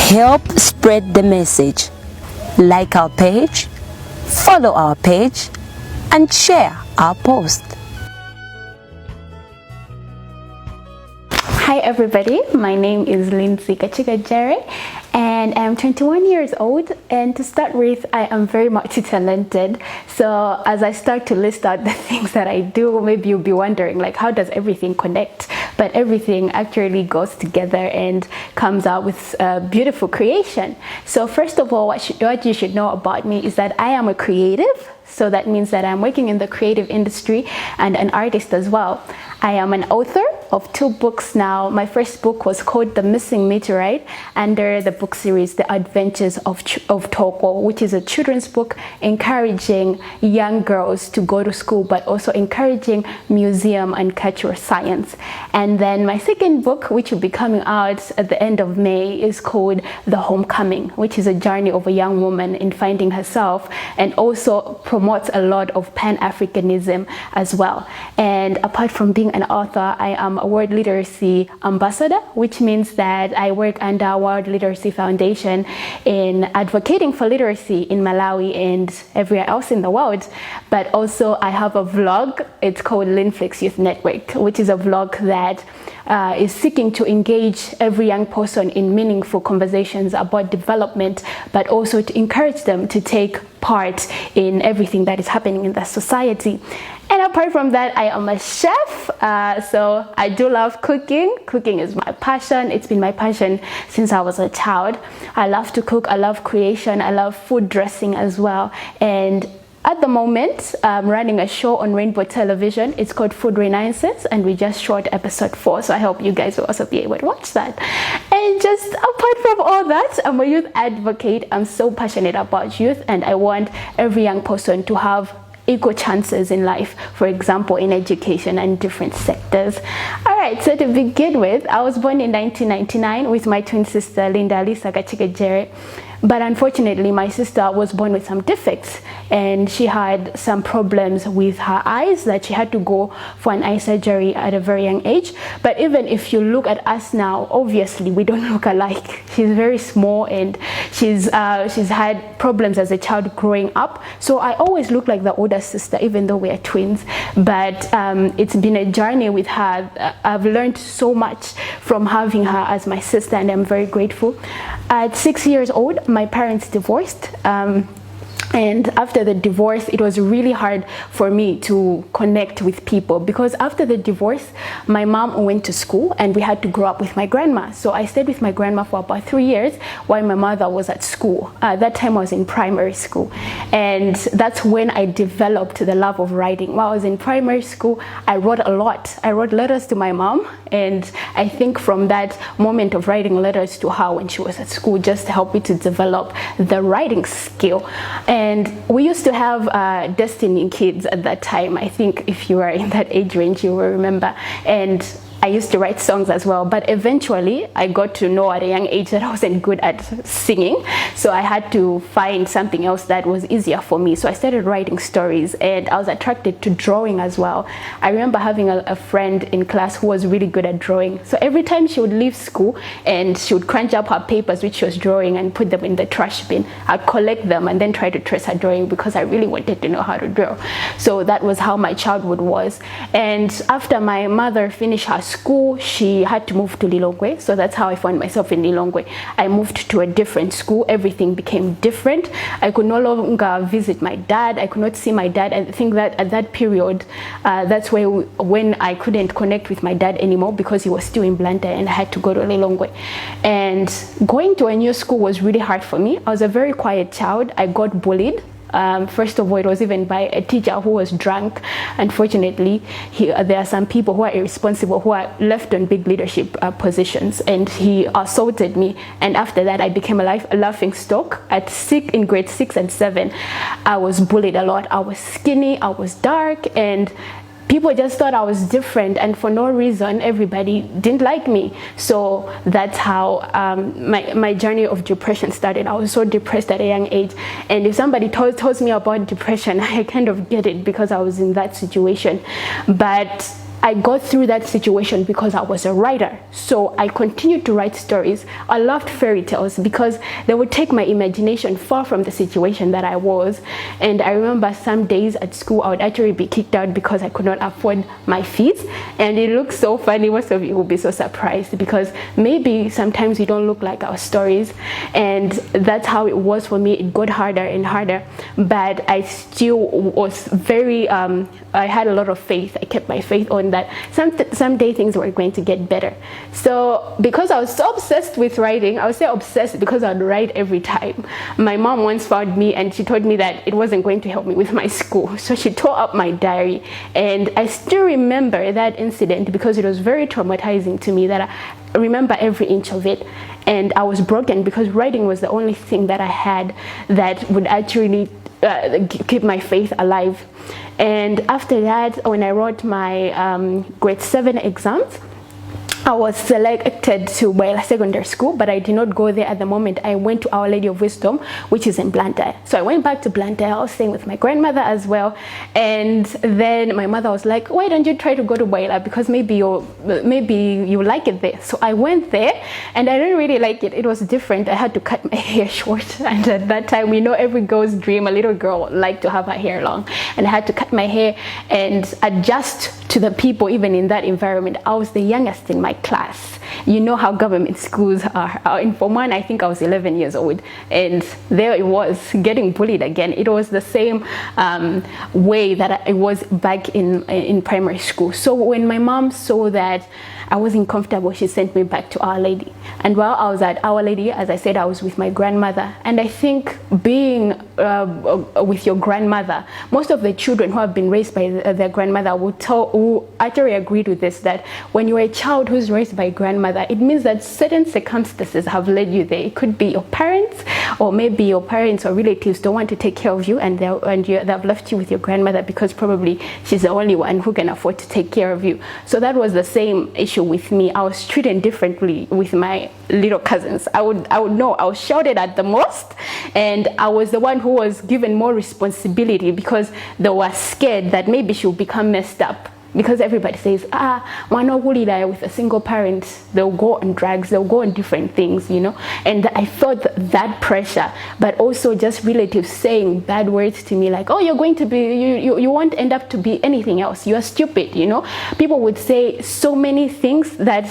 Help spread the message. Like our page, follow our page, and share our post. Hi everybody, my name is Lindsay Katchika and I'm 21 years old, and to start with, I am very multi-talented. So as I start to list out the things that I do, maybe you'll be wondering, like, how does everything connect? But everything actually goes together and comes out with a beautiful creation. So first of all, what you should know about me is that I am a creative. So that means that I'm working in the creative industry and an artist as well. I am an author of 2 books now. My first book was called The Missing Meteorite, under the book series The Adventures of Toko, which is a children's book encouraging young girls to go to school, but also encouraging museum and cultural science. And then my second book, which will be coming out at the end of May, is called The Homecoming, which is a journey of a young woman in finding herself, and also promotes a lot of Pan-Africanism as well. And apart from being an author, I am a World Literacy Ambassador, which means that I work under World Literacy Foundation in advocating for literacy in Malawi and everywhere else in the world. But also I have a vlog. It's called Linflix Youth Network, which is a vlog that is seeking to engage every young person in meaningful conversations about development, but also to encourage them to take part in everything that is happening in the society. And apart from that, I am a chef, so I do love cooking. Cooking is my passion. It's been my passion since I was a child. I love to cook, I love creation, I love food dressing as well. And at the moment, I'm running a show on Rainbow Television. It's called Food Renaissance, and we just shot episode 4, so I hope you guys will also be able to watch that. And just apart from all that, I'm a youth advocate. I'm so passionate about youth, and I want every young person to have equal chances in life, for example, in education and different sectors. All right, so to begin with, I was born in 1999 with my twin sister, Linda Lisa Katchika. But unfortunately, my sister was born with some defects, and she had some problems with her eyes that she had to go for an eye surgery at a very young age. But even if you look at us now, obviously we don't look alike. She's very small, and she's had problems as a child growing up. So I always look like the older sister, even though we are twins. But it's been a journey with her. I've learned so much from having her as my sister, and I'm very grateful. At 6 years old, my parents divorced. And after the divorce, it was really hard for me to connect with people, because after the divorce, my mom went to school and we had to grow up with my grandma. So I stayed with my grandma for about 3 years while my mother was at school. That time I was in primary school. And that's when I developed the love of writing. While I was in primary school, I wrote a lot. I wrote letters to my mom. And I think from that moment of writing letters to her when she was at school, just helped me to develop the writing skill. And we used to have Destiny Kids at that time. I think if you are in that age range, you will remember. And I used to write songs as well, but eventually I got to know at a young age that I wasn't good at singing, so I had to find something else that was easier for me. So I started writing stories, and I was attracted to drawing as well. I remember having a friend in class who was really good at drawing, so every time she would leave school and she would crunch up her papers which she was drawing and put them in the trash bin, I'd collect them and then try to trace her drawing, because I really wanted to know how to draw. So that was how my childhood was. And after my mother finished her school, she had to move to Lilongwe, so that's how I found myself in Lilongwe. I moved to a different school. Everything became different. I could no longer visit my dad. I could not see my dad. I think that at that period, that's when I couldn't connect with my dad anymore, because he was still in Blantyre and I had to go to Lilongwe. And going to a new school was really hard for me. I was a very quiet child. I got bullied. First of all, it was even by a teacher who was drunk. Unfortunately, there are some people who are irresponsible, who are left on big leadership positions, and he assaulted me. And after that, I became a laughing stock. In grade 6 and 7, I was bullied a lot. I was skinny, I was dark, and people just thought I was different, and for no reason everybody didn't like me. So that's how my journey of depression started. I was so depressed at a young age, and if somebody tells me about depression, I kind of get it, because I was in that situation. But I got through that situation because I was a writer. So I continued to write stories. I loved fairy tales because they would take my imagination far from the situation that I was. And I remember some days at school I would actually be kicked out because I could not afford my fees. And it looks so funny. Most of you will be so surprised because maybe sometimes we don't look like our stories. And that's how it was for me. It got harder and harder. But I still was very, I had a lot of faith. I kept my faith on that someday things were going to get better. So because I was so obsessed with writing, I would say obsessed because I'd write every time. My mom once found me and she told me that it wasn't going to help me with my school. So she tore up my diary, and I still remember that incident because it was very traumatizing to me, that I remember every inch of it. And I was broken because writing was the only thing that I had that would actually keep my faith alive. And after that, when I wrote my grade 7 exams, I was selected to Baila Secondary School, but I did not go there at the moment. I went to Our Lady of Wisdom, which is in Blantyre. So I went back to Blantyre. I was staying with my grandmother as well. And then my mother was like, why don't you try to go to Baila, because maybe you like it there. So I went there and I didn't really like it. It was different. I had to cut my hair short. And at that time, we know every girl's dream, a little girl liked to have her hair long. And I had to cut my hair and adjust to the people, even in that environment. I was the youngest in my class. You know how government schools are. In Form 1, I think I was 11 years old, and there it was, getting bullied again. It was the same way that it was back in primary school. So when my mom saw that I wasn't comfortable, she sent me back to Our Lady. And while I was at Our Lady, as I said, I was with my grandmother. And I think being with your grandmother, most of the children who have been raised by their grandmother will actually agree to this, that when you're a child who's raised by grandmother, it means that certain circumstances have led you there. It could be your parents, or maybe your parents or relatives don't want to take care of you, and they've left you with your grandmother because probably she's the only one who can afford to take care of you. So that was the same issue with me. I was treated differently with my little cousins. I would know I was shouted at the most, and I was the one who was given more responsibility because they were scared that maybe she would become messed up. Because everybody says, with a single parent, they'll go on drugs, they'll go on different things, you know. And I felt that pressure, but also just relatives saying bad words to me, like, oh, you're going to be, you won't end up to be anything else. You're stupid, you know. People would say so many things that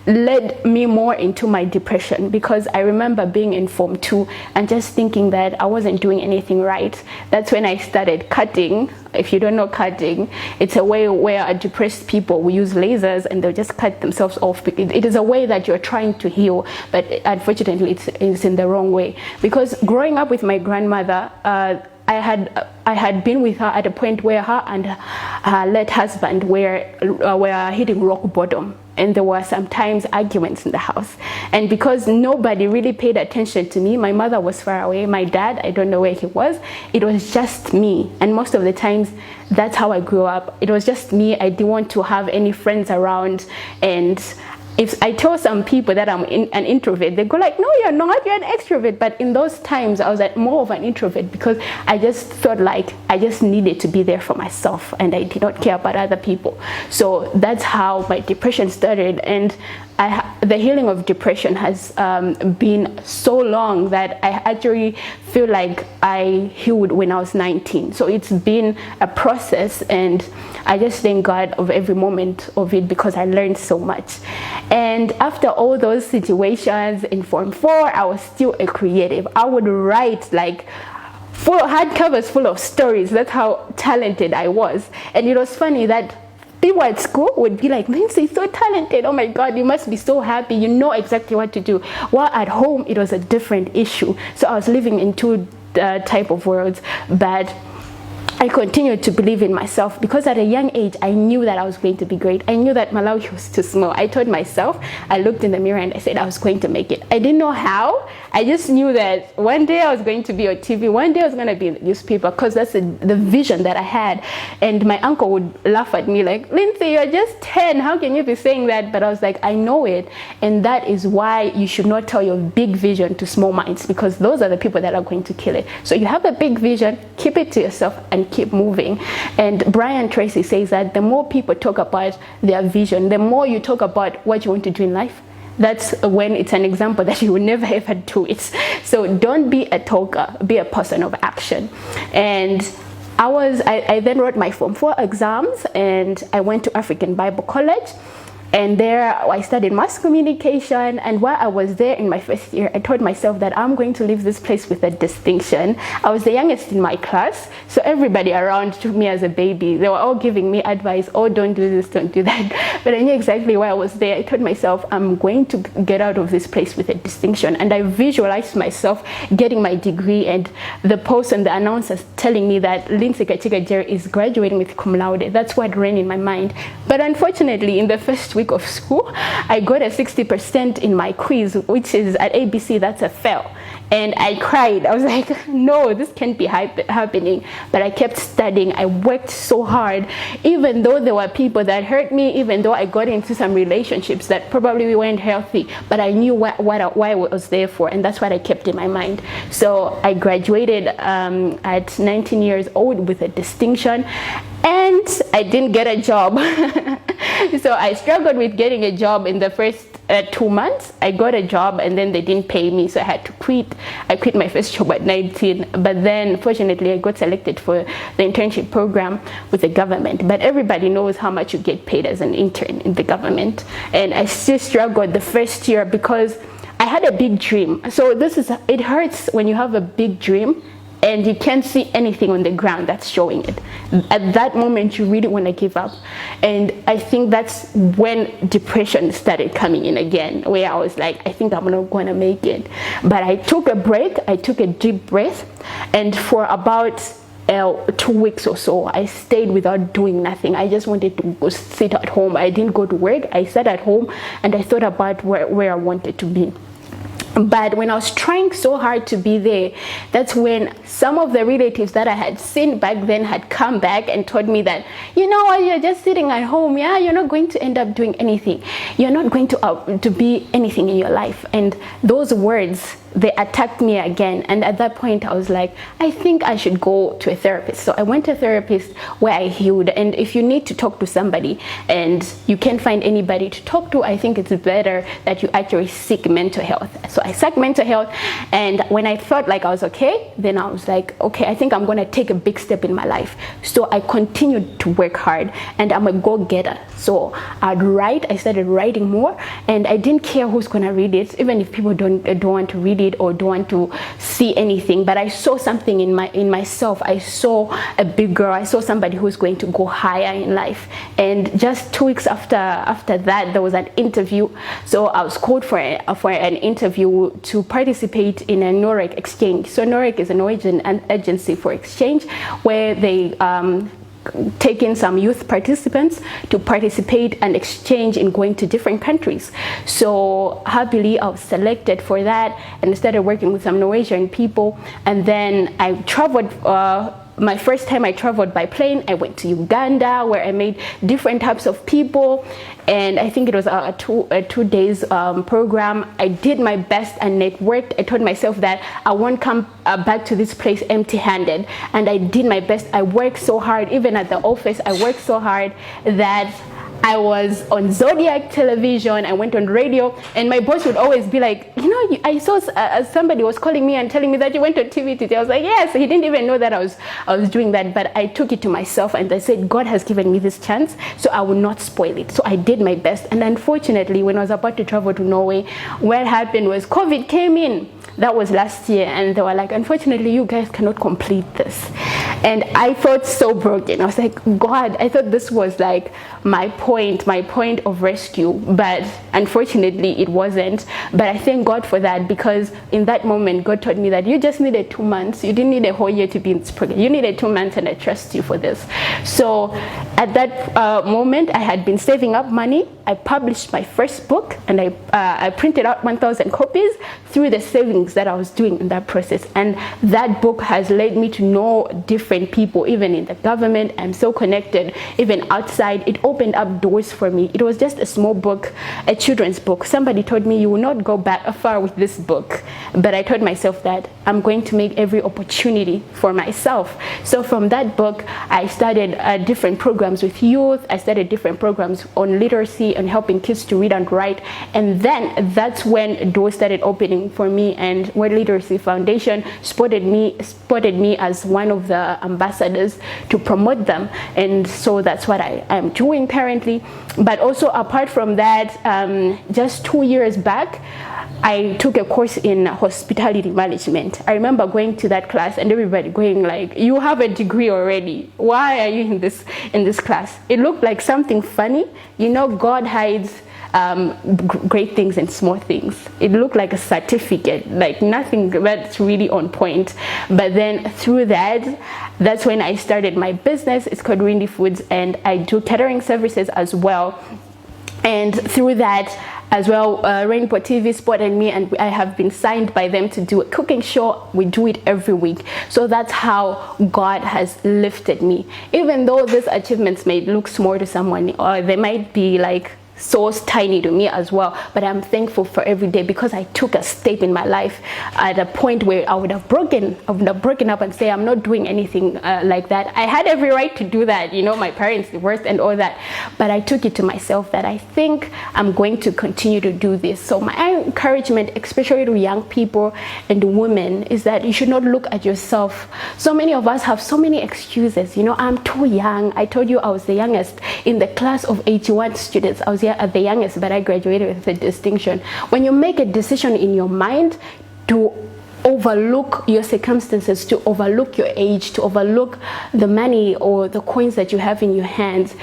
led me more into my depression, because I remember being in Form 2 and just thinking that I wasn't doing anything right. That's when I started cutting. If you don't know cutting, it's a way where depressed people will use lasers and they'll just cut themselves off. It is a way that you're trying to heal, but unfortunately it's in the wrong way. Because growing up with my grandmother, I had been with her at a point where her and her late husband were hitting rock bottom, and there were sometimes arguments in the house. And because nobody really paid attention to me, my mother was far away, my dad, I don't know where he was, it was just me. And most of the times, that's how I grew up. It was just me. I didn't want to have any friends around. And if I tell some people that I'm an introvert, they go like, no, you're not, you're an extrovert. But in those times, I was more of an introvert because I just felt like I just needed to be there for myself, and I did not care about other people. So that's how my depression started. And the healing of depression has been so long that I actually feel like I healed when I was 19. So it's been a process, and I just thank God of every moment of it because I learned so much. And after all those situations in Form 4, I was still a creative. I would write like full hardcovers full of stories. That's how talented I was. And it was funny that people at school would be like, Lindsay, so talented. Oh my God, you must be so happy. You know exactly what to do. While at home, it was a different issue. So I was living in two type of worlds. But I continued to believe in myself because at a young age, I knew that I was going to be great. I knew that Malawi was too small. I told myself, I looked in the mirror and I said I was going to make it. I didn't know how. I just knew that one day I was going to be on TV. One day I was going to be in the newspaper because that's the vision that I had. And my uncle would laugh at me like, Lindsay, you're just 10. How can you be saying that? But I was like, I know it. And that is why you should not tell your big vision to small minds, because those are the people that are going to kill it. So you have a big vision, keep it to yourself and and keep moving. And Brian Tracy says that the more people talk about their vision, the more you talk about what you want to do in life, that's when it's an example that you will never ever do it. So don't be a talker, be a person of action. And I then wrote my Form 4 exams, and I went to African Bible College. And there I studied mass communication, and while I was there in my first year, I told myself that I'm going to leave this place with a distinction. I was the youngest in my class, so everybody around took me as a baby. They were all giving me advice, oh, don't do this, don't do that. But I knew exactly why I was there. I told myself, I'm going to get out of this place with a distinction. And I visualized myself getting my degree, and the post and the announcers telling me that Lindsay Katchika Jerry is graduating with cum laude. That's what ran in my mind. But unfortunately, in the first week of school, I got a 60% in my quiz, which is at ABC, that's a fail. And I cried. I was like, no, this can't be happening. But I kept studying. I worked so hard, even though there were people that hurt me, even though I got into some relationships that probably weren't healthy, but I knew why I was there for, and that's what I kept in my mind. So I graduated at 19 years old with a distinction, and I didn't get a job. So I struggled with getting a job in the first 2 months. I got a job, and then they didn't pay me, so I had to quit. I quit my first job at 19, but then fortunately I got selected for the internship program with the government. But everybody knows how much you get paid as an intern in the government, and I still struggled the first year because I had a big dream. So it hurts when you have a big dream and you can't see anything on the ground that's showing it. At that moment, you really want to give up. And I think that's when depression started coming in again, where I was like, I think I'm not going to make it. But I took a break, I took a deep breath, and for about 2 weeks or so, I stayed without doing nothing. I just wanted to go sit at home. I didn't go to work. I sat at home and I thought about where I wanted to be. But when I was trying so hard to be there, that's when some of the relatives that I had seen back then had come back and told me that, you know what, you're just sitting at home, yeah, you're not going to end up doing anything. You're not going to be anything in your life. And those words, they attacked me again. And at that point, I was like, I think I should go to a therapist. So I went to a therapist where I healed. And if you need to talk to somebody and you can't find anybody to talk to, I think it's better that you actually seek mental health. So I sought mental health, and when I felt like I was okay, then I was like, okay, I think I'm going to take a big step in my life. So I continued to work hard, and I'm a go-getter. So I'd write. I started writing more, and I didn't care who's going to read it, even if people don't want to read it or don't want to see anything. But I saw something in myself. I saw a big girl. I saw somebody who's going to go higher in life. And just 2 weeks after that, there was an interview. So I was called for an interview to participate in a Norec exchange. So Norec is a Norwegian agency for exchange, where they take in some youth participants to participate and exchange in going to different countries. So happily I was selected for that, and I started working with some Norwegian people. And then I traveled. My first time I traveled by plane, I went to Uganda, where I met different types of people, and I think it was a two days program. I did my best and networked. I told myself that I won't come back to this place empty-handed, and I did my best. I worked so hard. Even at the office, I worked so hard that I was on Zodiac television. I went on radio, and my boss would always be like, you know, I saw somebody was calling me and telling me that you went on TV today. I was like, yes. He didn't even know that I was doing that, but I took it to myself and I said, God has given me this chance, so I will not spoil it. So I did my best. And unfortunately, when I was about to travel to Norway, what happened was COVID came in. That was last year, and they were like, unfortunately, you guys cannot complete this. And I felt so broken. I was like, God, I thought this was like my point of rescue, but unfortunately it wasn't. But I thank God for that, because in that moment, God told me that you just needed 2 months. You didn't need a whole year to be in this program. You needed 2 months, and I trust you for this. So at that moment, I had been saving up money. I published my first book, and I printed out 1,000 copies, through the savings that I was doing in that process. And that book has led me to know different people, even in the government. I'm so connected, even outside. It opened up doors for me. It was just a small book, a children's book. Somebody told me, you will not go back far with this book. But I told myself that I'm going to make every opportunity for myself. So from that book, I started different programs with youth. I started different programs on literacy and helping kids to read and write. And then that's when doors started opening for me, and World Literacy Foundation spotted me as one of the ambassadors to promote them. And so that's what I am doing currently. But also apart from that, just 2 years back, I took a course in hospitality management. I remember going to that class and everybody going like, you have a degree already. Why are you in this class? It looked like something funny. You know, God hides great things and small things. It looked like a certificate, like nothing that's really on point. But then through that's when I started my business. It's called Windy Foods, and I do catering services as well. And through that as well, Rainbow TV spotted me, and I have been signed by them to do a cooking show. We do it every week. So that's how God has lifted me. Even though these achievements may look small to someone, or they might be like so tiny to me as well, but I'm thankful for every day, because I took a step in my life at a point where I would have broken up and say I'm not doing anything like that. I had every right to do that, you know, my parents divorced and all that, but I took it to myself that I think I'm going to continue to do this. So my encouragement, especially to young people and women, is that you should not look at yourself. So many of us have so many excuses. You know, I'm too young. I told you I was the youngest in the class of 81 students. I was at the youngest, but I graduated with a distinction. When you make a decision in your mind to overlook your circumstances, to overlook your age, to overlook the money or the coins that you have in your hands,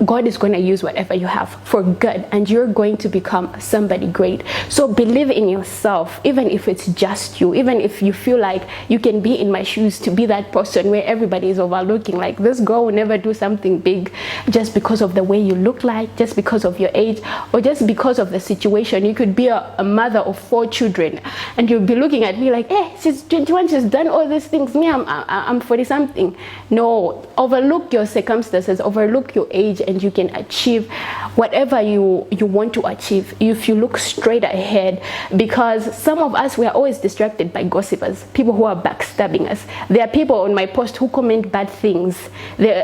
God is going to use whatever you have for good, and you're going to become somebody great. So believe in yourself, even if it's just you, even if you feel like you can be in my shoes to be that person where everybody is overlooking, like this girl will never do something big just because of the way you look like, just because of your age, or just because of the situation. You could be a mother of 4 children, and you'll be looking at me like, hey, she's 21, she's done all these things. Me, I'm 40 something. No, overlook your circumstances, overlook your age, and you can achieve whatever you want to achieve if you look straight ahead. Because some of us, we are always distracted by gossipers, people who are backstabbing us. There are people on my post who comment bad things.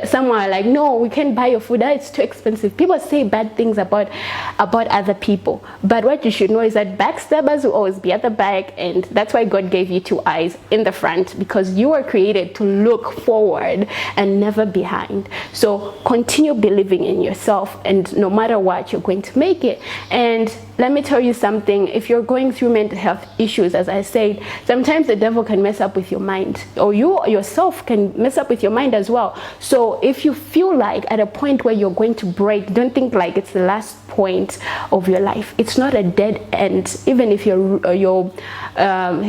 Some are like, no, we can't buy your food, it's too expensive. People say bad things about other people. But what you should know is that backstabbers will always be at the back, and that's why God gave you 2 eyes in the front, because you were created to look forward and never behind. So continue believing in yourself, and no matter what, you're going to make it. And let me tell you something, if you're going through mental health issues, as I said, sometimes the devil can mess up with your mind, or you yourself can mess up with your mind as well. So if you feel like at a point where you're going to break, don't think like it's the last point of your life. It's not a dead end, even if you're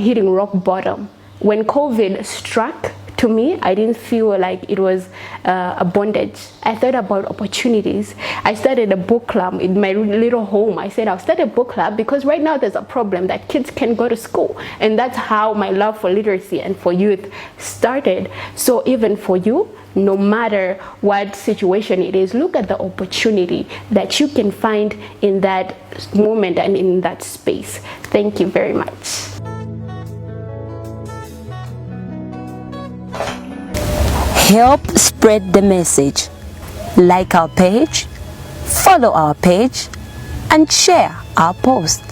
hitting rock bottom. When COVID struck, to me, I didn't feel like it was a bondage. I thought about opportunities. I started a book club in my little home. I said I'll start a book club because right now there's a problem that kids can go to school, and that's how my love for literacy and for youth started. So even for you, no matter what situation it is, look at the opportunity that you can find in that moment and in that space. Thank you very much. Help spread the message. Like our page, follow our page, and share our post.